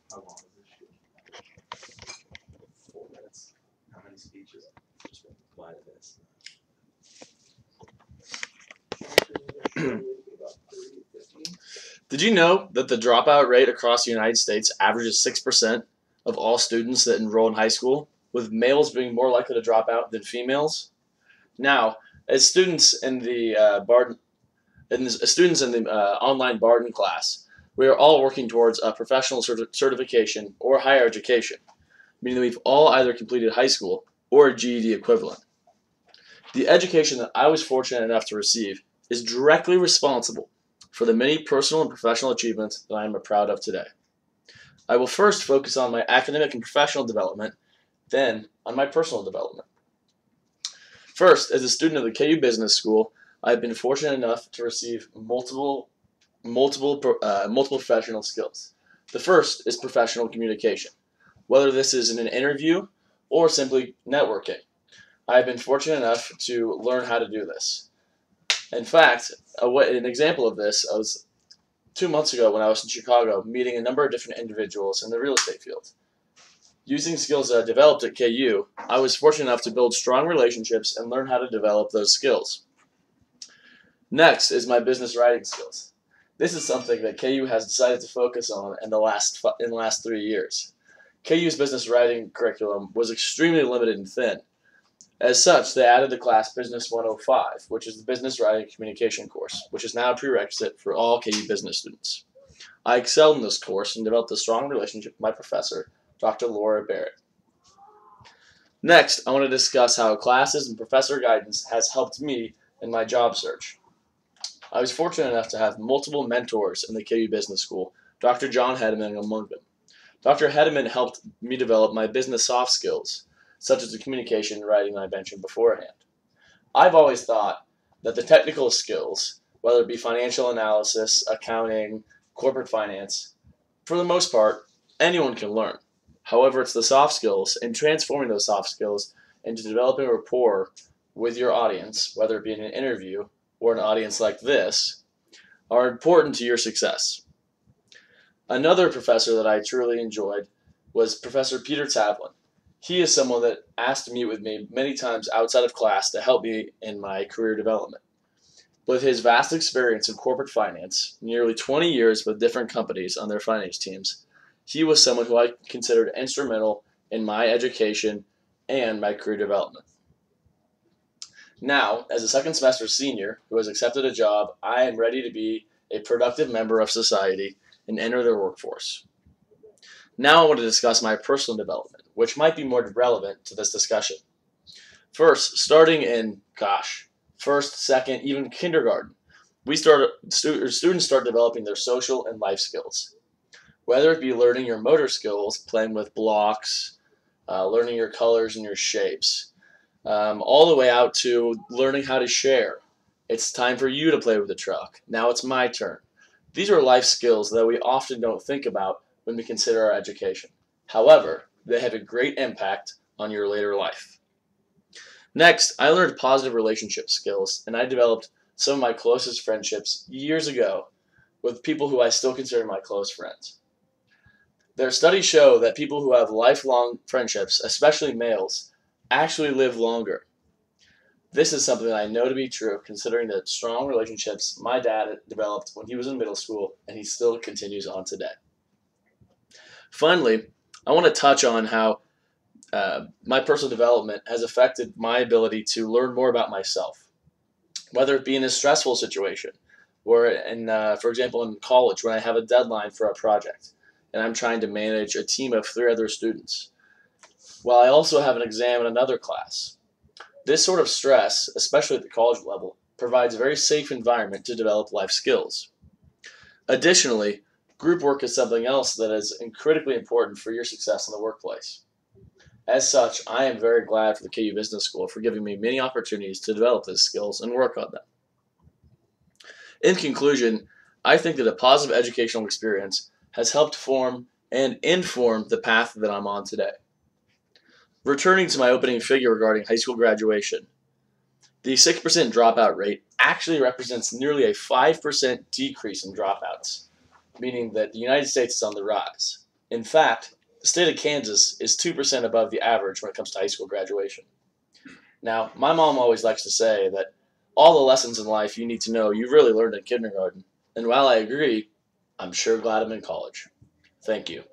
How long is this shoot? 4 minutes. How many speeches? Just 5 minutes. Did you know that the dropout rate across the United States averages 6% of all students that enroll in high school, with males being more likely to drop out than females? Now, as students in the online Barton class, we are all working towards a professional certification or higher education, meaning that we've all either completed high school or a GED equivalent. The education that I was fortunate enough to receive is directly responsible for the many personal and professional achievements that I am proud of today. I will first focus on my academic and professional development, then on my personal development. First, as a student of the KU Business School, I've been fortunate enough to receive multiple professional skills. The first is professional communication, whether this is in an interview or simply networking. I've been fortunate enough to learn how to do this. In fact, an example of this was 2 months ago when I was in Chicago meeting a number of different individuals in the real estate field. Using skills that I developed at KU, I was fortunate enough to build strong relationships and learn how to develop those skills. Next is my business writing skills. This is something that KU has decided to focus on in the last 3 years. KU's business writing curriculum was extremely limited and thin. As such, they added the class Business 105, which is the Business Writing and Communication course, which is now a prerequisite for all KU business students. I excelled in this course and developed a strong relationship with my professor, Dr. Laura Barrett. Next, I want to discuss how classes and professor guidance has helped me in my job search. I was fortunate enough to have multiple mentors in the KU Business School, Dr. John Hedeman among them. Dr. Hedeman helped me develop my business soft skills, such as the communication and writing I mentioned beforehand. I've always thought that the technical skills, whether it be financial analysis, accounting, corporate finance, for the most part, anyone can learn. However, it's the soft skills and transforming those soft skills into developing a rapport with your audience, whether it be in an interview or an audience like this, are important to your success. Another professor that I truly enjoyed was Professor Peter Tavlin. He is someone that asked to meet with me many times outside of class to help me in my career development. With his vast experience in corporate finance, nearly 20 years with different companies on their finance teams, he was someone who I considered instrumental in my education and my career development. Now, as a second semester senior who has accepted a job, I am ready to be a productive member of society and enter the workforce. Now I want to discuss my personal development, which might be more relevant to this discussion. First, starting in, first, second, even kindergarten, students start developing their social and life skills. Whether it be learning your motor skills, playing with blocks, learning your colors and your shapes, all the way out to learning how to share. It's time for you to play with the truck. Now it's my turn. These are life skills that we often don't think about when we consider our education. However, they have a great impact on your later life. Next, I learned positive relationship skills, and I developed some of my closest friendships years ago with people who I still consider my close friends. Their studies show that people who have lifelong friendships, especially males, actually live longer. This is something that I know to be true, considering the strong relationships my dad developed when he was in middle school, and he still continues on today. Finally, I want to touch on how my personal development has affected my ability to learn more about myself, whether it be in a stressful situation or, for example, in college when I have a deadline for a project and I'm trying to manage a team of 3 other students, while I also have an exam in another class. This sort of stress, especially at the college level, provides a very safe environment to develop life skills. Additionally, group work is something else that is critically important for your success in the workplace. As such, I am very glad for the KU Business School for giving me many opportunities to develop these skills and work on them. In conclusion, I think that a positive educational experience has helped form and inform the path that I'm on today. Returning to my opening figure regarding high school graduation, the 6% dropout rate actually represents nearly a 5% decrease in dropouts, meaning that the United States is on the rise. In fact, the state of Kansas is 2% above the average when it comes to high school graduation. Now, my mom always likes to say that all the lessons in life you need to know you really learned in kindergarten. And while I agree, I'm sure glad I'm in college. Thank you.